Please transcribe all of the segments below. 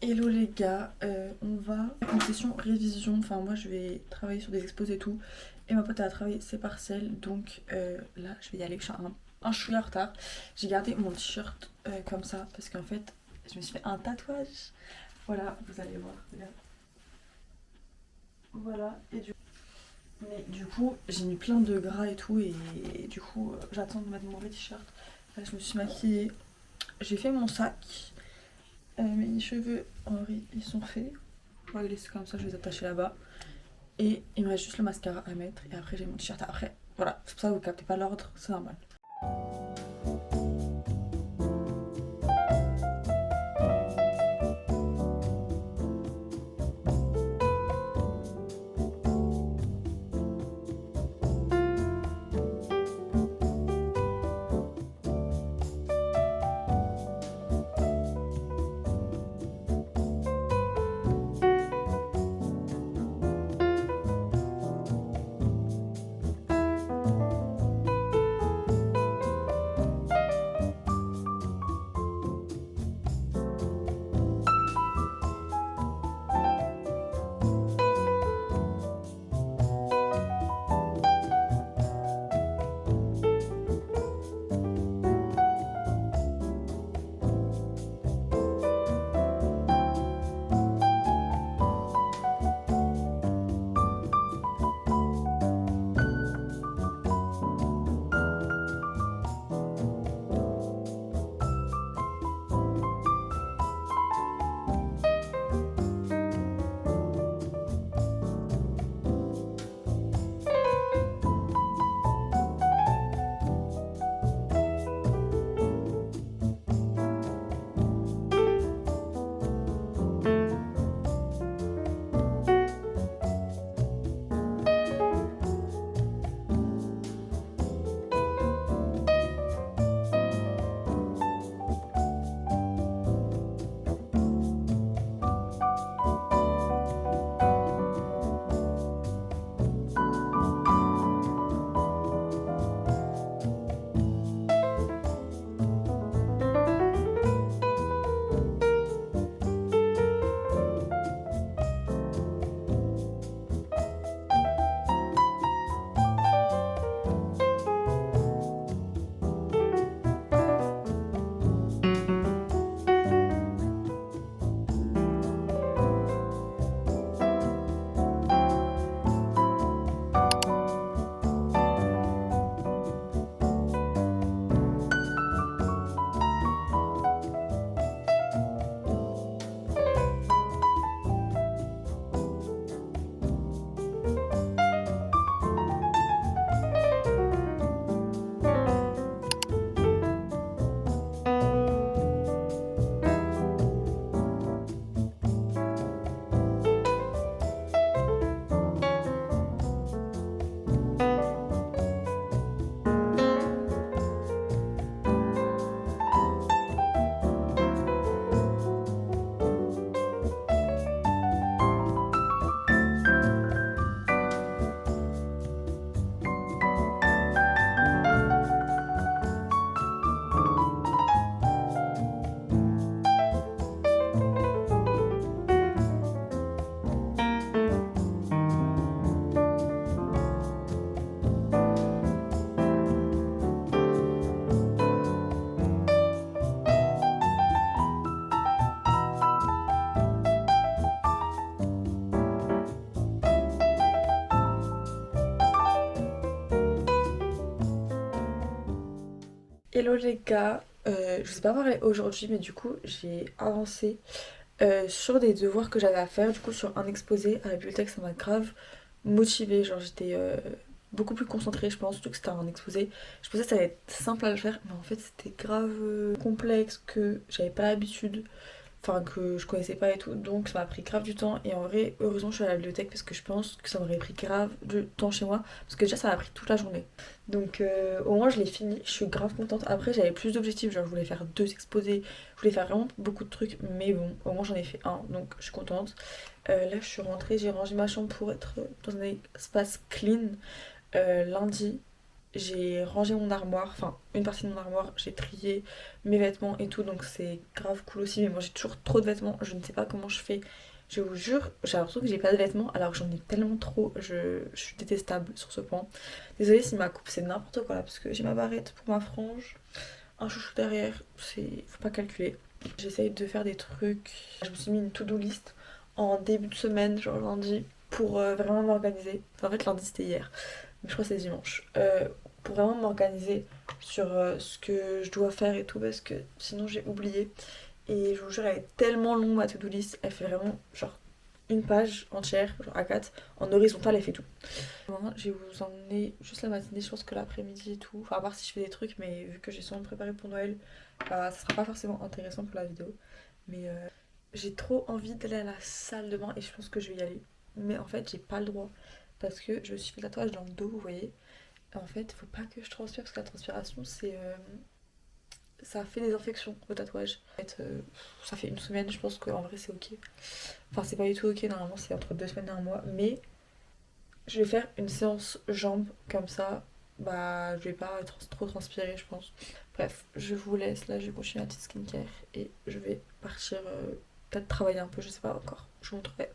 Hello les gars, on va en session révision, enfin moi je vais travailler sur des expos et tout, et ma pote elle a travaillé ses partiels, donc là je vais y aller, je suis un chouïa en retard. J'ai gardé mon t-shirt comme ça, parce qu'en fait je me suis fait un tatouage, voilà, vous allez voir, regarde. Voilà, mais du coup j'ai mis plein de gras et tout, et du coup j'attends de mettre mon vrai t-shirt. Là je me suis maquillée, j'ai fait mon sac. Mes cheveux, en vrai, ils sont faits. On va les laisser comme ça, je vais les attacher là-bas. Et il me reste juste le mascara à mettre. Et après, j'ai mon t-shirt. Après, voilà, c'est pour ça que vous captez pas l'ordre, c'est normal. Hello les gars, je vous ai pas parlé aujourd'hui mais du coup j'ai avancé sur des devoirs que j'avais à faire, du coup sur un exposé à la bibliothèque ça m'a grave motivée, genre j'étais beaucoup plus concentrée je pense, surtout que c'était un exposé. Je pensais que ça allait être simple à le faire mais en fait c'était grave complexe, que j'avais pas l'habitude, enfin que je connaissais pas et tout, donc ça m'a pris grave du temps et en vrai heureusement je suis à la bibliothèque parce que je pense que ça m'aurait pris grave du temps chez moi parce que déjà ça m'a pris toute la journée. Donc au moins je l'ai fini, je suis grave contente. Après j'avais plus d'objectifs, genre je voulais faire deux exposés, je voulais faire vraiment beaucoup de trucs, mais bon au moins j'en ai fait un, donc je suis contente. Là je suis rentrée, j'ai rangé ma chambre pour être dans un espace clean. Lundi j'ai rangé mon armoire, enfin une partie de mon armoire, j'ai trié mes vêtements et tout, donc c'est grave cool aussi. Mais moi j'ai toujours trop de vêtements, je ne sais pas comment je fais. Je vous jure, j'ai l'impression que j'ai pas de vêtements alors que j'en ai tellement trop, je suis détestable sur ce point. Désolée si ma coupe c'est n'importe quoi là, parce que j'ai ma barrette pour ma frange, un chouchou derrière, c'est faut pas calculer. J'essaye de faire des trucs, je me suis mis une to-do list en début de semaine, genre lundi, pour vraiment m'organiser. Enfin, en fait lundi c'était hier, mais je crois que c'est dimanche. Pour vraiment m'organiser sur ce que je dois faire et tout, parce que sinon j'ai oublié. Et je vous jure, elle est tellement longue ma to-do list, elle fait vraiment genre une page entière, genre A4, en horizontal, elle fait tout. Maintenant, je vais vous emmener juste la matinée, je pense que l'après-midi et tout. Enfin, à part si je fais des trucs, mais vu que j'ai sûrement préparé pour Noël, bah, ça sera pas forcément intéressant pour la vidéo. Mais j'ai trop envie d'aller à la salle demain et je pense que je vais y aller. Mais en fait, j'ai pas le droit parce que je me suis fait le tatouage dans le dos, vous voyez. En fait, faut pas que je transpire parce que la transpiration, ça fait des infections au tatouage. En fait, ça fait une semaine, je pense qu'en vrai c'est ok. Enfin, c'est pas du tout ok, normalement c'est entre 2 semaines et un mois. Mais je vais faire une séance jambes comme ça. Bah, je vais pas trop transpirer, je pense. Bref, je vous laisse. Là, je vais continuer la petite skincare et je vais partir peut-être travailler un peu, je sais pas encore. Je vous montrerai.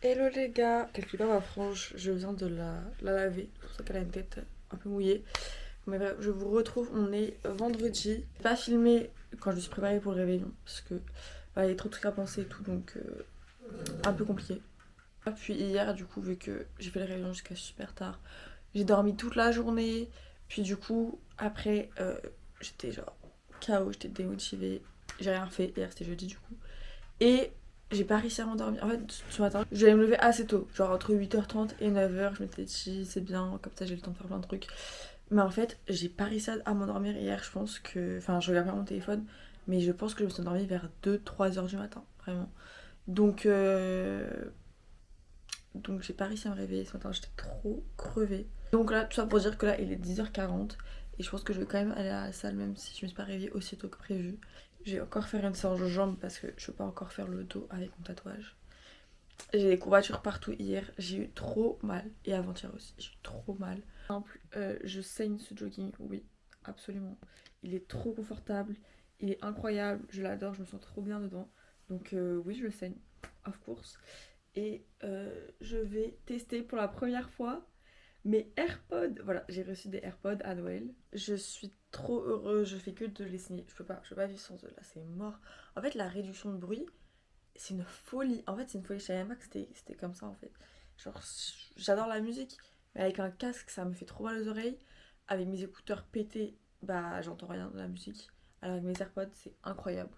Hello les gars, calculez pas ma frange, je viens de la laver, c'est pour ça qu'elle a une tête un peu mouillée. Mais bref, je vous retrouve, on est vendredi. J'ai pas filmé quand je me suis préparée pour le réveillon parce que il y a trop de trucs à penser et tout, donc un peu compliqué. Puis hier, du coup, vu que j'ai fait le réveillon jusqu'à super tard, j'ai dormi toute la journée. Puis du coup, après, j'étais genre KO, j'étais démotivée, j'ai rien fait. Hier c'était jeudi du coup. Et j'ai pas réussi à m'endormir. En fait, ce matin, je vais me lever assez tôt, genre entre 8h30 et 9h. Je m'étais dit, c'est bien, comme ça j'ai le temps de faire plein de trucs. Mais en fait, j'ai pas réussi à m'endormir hier. Je pense que. Enfin, je regarde pas mon téléphone, mais je pense que je me suis endormie vers 2-3 heures du matin, vraiment. Donc, donc j'ai pas réussi à me réveiller ce matin, j'étais trop crevée. Donc là, tout ça pour dire que là, il est 10h40 et je pense que je vais quand même aller à la salle même si je me suis pas réveillée aussitôt que prévu. Je vais encore faire une séance de jambes parce que je peux pas encore faire le dos avec mon tatouage. J'ai des courbatures partout hier, j'ai eu trop mal. Et avant-hier aussi, j'ai eu trop mal. Par exemple, je saigne ce jogging, oui, absolument. Il est trop confortable, il est incroyable, je l'adore, je me sens trop bien dedans. Donc oui, je le saigne, of course. Et je vais tester pour la première fois mes AirPods. Voilà, j'ai reçu des AirPods à Noël. Je suis trop heureuse, je fais que de les signer. Je peux pas vivre sans eux, là, c'est mort. En fait, la réduction de bruit, c'est une folie. En fait, c'est une folie. Je savais même pas que c'était comme ça, en fait. Genre, j'adore la musique, mais avec un casque, ça me fait trop mal aux oreilles. Avec mes écouteurs pétés, bah, j'entends rien de la musique. Alors, avec mes AirPods, c'est incroyable.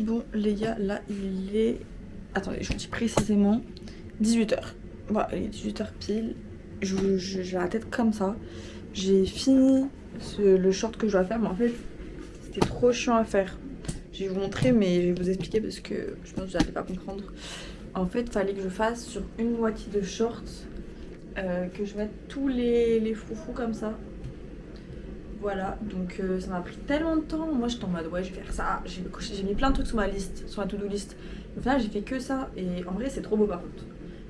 Bon, les gars, là, il est... Attendez, je vous dis précisément 18h. Voilà, il est 18h pile. J'ai la tête comme ça. J'ai fini le short que je dois faire, mais en fait, c'était trop chiant à faire. Je vais vous montrer, mais je vais vous expliquer parce que je pense que vous n'allez pas comprendre. En fait, il fallait que je fasse sur une moitié de short, que je mette tous les froufrous comme ça. Voilà, donc ça m'a pris tellement de temps. Moi j'étais en mode ouais, je vais faire ça. J'ai mis plein de trucs sur ma liste, sur ma to-do list. Au final, j'ai fait que ça. Et en vrai, c'est trop beau par contre.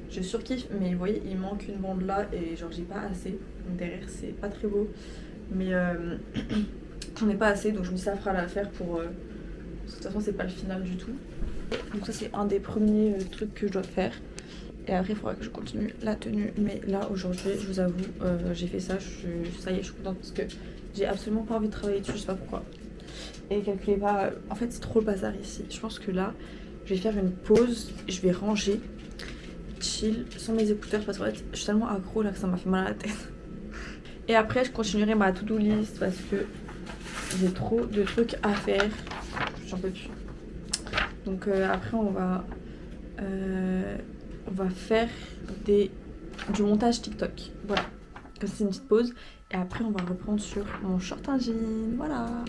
Je surkiffe, mais vous voyez, il manque une bande là et genre j'ai pas assez. Donc derrière, c'est pas très beau. Mais j'en ai pas assez, donc je me dis ça fera l'affaire pour. Parce que de toute façon, c'est pas le final du tout. Donc ça c'est un des premiers trucs que je dois faire. Et après il faudra que je continue la tenue. Mais là aujourd'hui je vous avoue j'ai fait ça, ça y est je suis contente parce que j'ai absolument pas envie de travailler dessus, je sais pas pourquoi. Et calculez pas, en fait c'est trop le bazar ici. Je pense que là je vais faire une pause, je vais ranger, chill, sans mes écouteurs parce qu'en fait je suis tellement accro là que ça m'a fait mal à la tête. Et après je continuerai ma to-do list parce que j'ai trop de trucs à faire, j'en peux plus. Donc après on va faire du montage TikTok, voilà. Comme c'est une petite pause et après on va reprendre sur mon short en jean, voilà.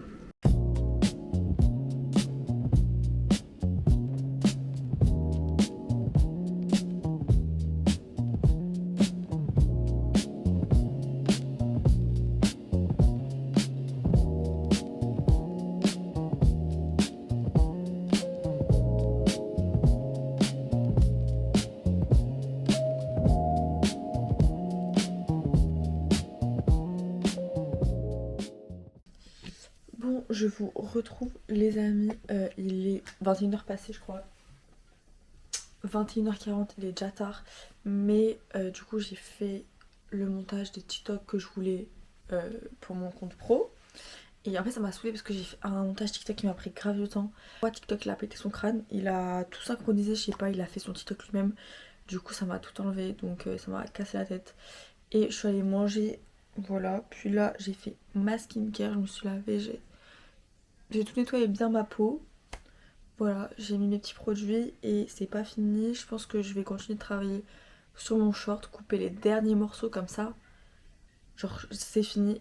Bon, je vous retrouve les amis, il est 21h passé je crois. 21h40, il est déjà tard. Mais du coup j'ai fait le montage des TikTok que je voulais pour mon compte pro. Et en fait ça m'a saoulée parce que j'ai fait un montage TikTok qui m'a pris grave de temps. TikTok il a pété son crâne, il a tout synchronisé, je sais pas, il a fait son TikTok lui-même. Du coup ça m'a tout enlevé, donc ça m'a cassé la tête. Et je suis allée manger, voilà. Puis là j'ai fait ma skincare, je me suis lavée, j'ai tout nettoyé bien ma peau. Voilà, j'ai mis mes petits produits et c'est pas fini. Je pense que je vais continuer de travailler sur mon short, couper les derniers morceaux comme ça. Genre c'est fini.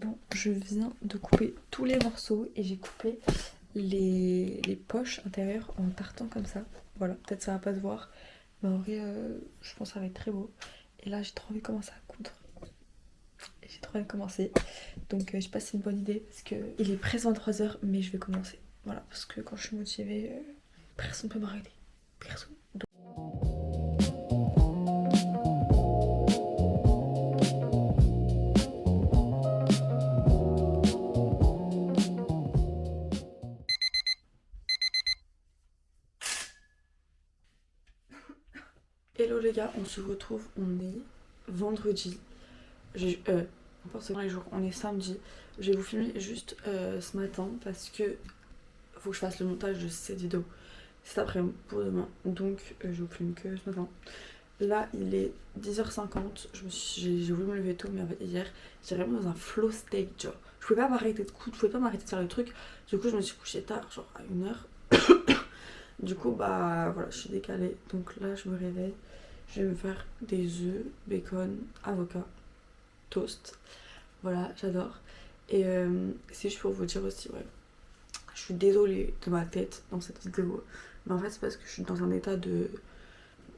Bon, je viens de couper tous les morceaux et j'ai coupé les poches intérieures en tartant comme ça. Voilà, peut-être ça va pas se voir, mais en vrai je pense que ça va être très beau. Et là j'ai trop envie de commencer à coudre. J'ai trop envie de commencer. Donc je sais pas si c'est une bonne idée parce que il est presque 23h mais je vais commencer. Voilà, parce que quand je suis motivée, personne peut m'arrêter. Personne. Hello les gars, on se retrouve, on est vendredi. N'importe quel les jours, on est samedi. Je vais vous filmer juste ce matin parce que faut que je fasse le montage de cette vidéo cet après-midi pour demain. Donc je vous filme que ce matin. Là il est 10h50, j'ai voulu me lever tôt mais en fait hier j'étais vraiment dans un flow state genre. Je pouvais pas m'arrêter de coudre, je pouvais pas m'arrêter de faire le truc. Du coup je me suis couchée tard, genre à 1h. Du coup bah voilà, je suis décalée. Donc là je me réveille. Je vais me faire des œufs, bacon, avocat, toast. Voilà, j'adore. Et c'est juste pour vous dire aussi, ouais, je suis désolée de ma tête dans cette vidéo. Mais en fait, c'est parce que je suis dans un état de...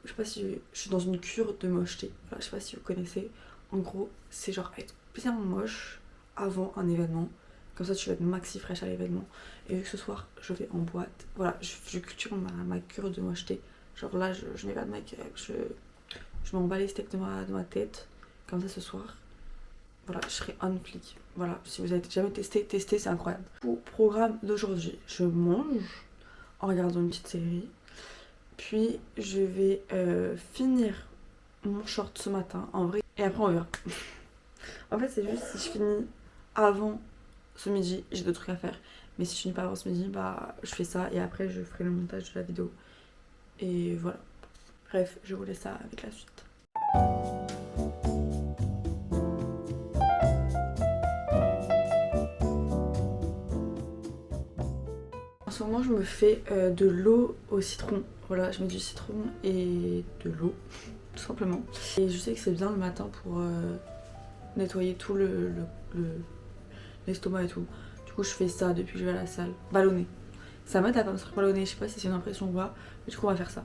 Je sais pas si... Je suis dans une cure de mocheté. Voilà, je sais pas si vous connaissez. En gros, c'est genre être bien moche avant un événement. Comme ça, tu vas être maxi fraîche à l'événement. Et vu que ce soir, je vais en boîte. Voilà, je culture ma cure de mocheté. Genre là, je mets pas de make-up, je m'en bats les steaks de ma tête. Comme ça, ce soir, voilà, je serai on flic. Voilà, si vous avez jamais testé, testez, c'est incroyable. Pour le programme d'aujourd'hui, je mange en regardant une petite série. Puis, je vais finir mon short ce matin, en vrai. Et après, on verra. En fait, c'est juste si je finis avant ce midi, j'ai d'autres trucs à faire. Mais si je finis pas avant ce midi, bah, je fais ça. Et après, je ferai le montage de la vidéo. Et voilà. Bref, je vous laisse ça avec la suite. En ce moment, je me fais de l'eau au citron. Voilà, je mets du citron et de l'eau, tout simplement. Et je sais que c'est bien le matin pour nettoyer tout l'estomac et tout. Du coup, je fais ça depuis que je vais à la salle. Ballonner. Ça m'aide à pas me faire ballonner. Je sais pas si c'est une impression ou pas. Mais du coup, on va faire ça.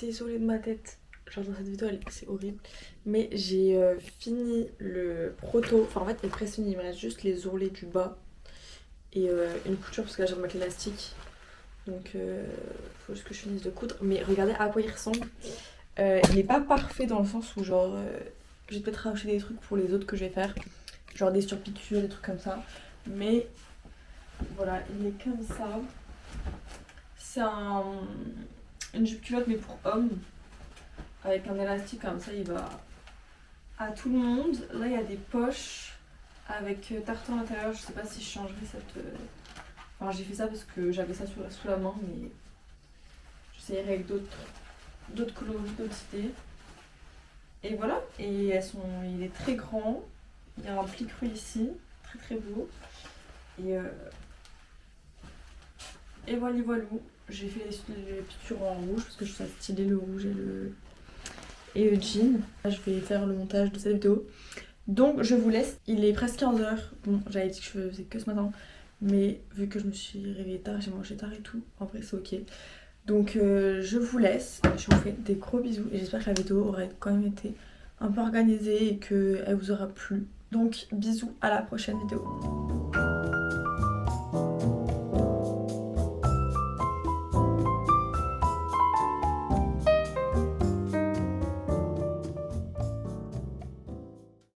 désolée de ma tête. Genre dans cette vidéo, c'est horrible. Mais j'ai fini le proto. Enfin en fait, il est presque fini. Il me reste juste les ourlets du bas. Et une couture parce que là j'ai remarqué l'élastique. Donc faut juste que je finisse de coudre. Mais regardez à quoi il ressemble. Il n'est pas parfait dans le sens où genre... j'ai peut-être rajouté des trucs pour les autres que je vais faire. Genre des surpiqûres, des trucs comme ça. Mais voilà, il est comme ça. C'est une jupe culotte mais pour homme. Avec un élastique comme ça, il va à tout le monde. Là, il y a des poches avec tartan à l'intérieur. Je sais pas si je changerai cette... Enfin, j'ai fait ça parce que j'avais ça sous la main, mais j'essayerai avec d'autres coloris, d'autres idées. Et voilà, et il est très grand. Il y a un pli creux ici, très très beau. Et voilà, j'ai fait les piqûres en rouge parce que je trouve ça stylé le rouge et le jean. Là, je vais faire le montage de cette vidéo. Donc je vous laisse, il est presque 15h. Bon, j'avais dit que je faisais que ce matin, mais vu que je me suis réveillée tard, j'ai mangé tard et tout, en vrai c'est ok. Donc je vous laisse, je vous fais des gros bisous et j'espère que la vidéo aura quand même été un peu organisée et qu'elle vous aura plu. Donc bisous, à la prochaine vidéo.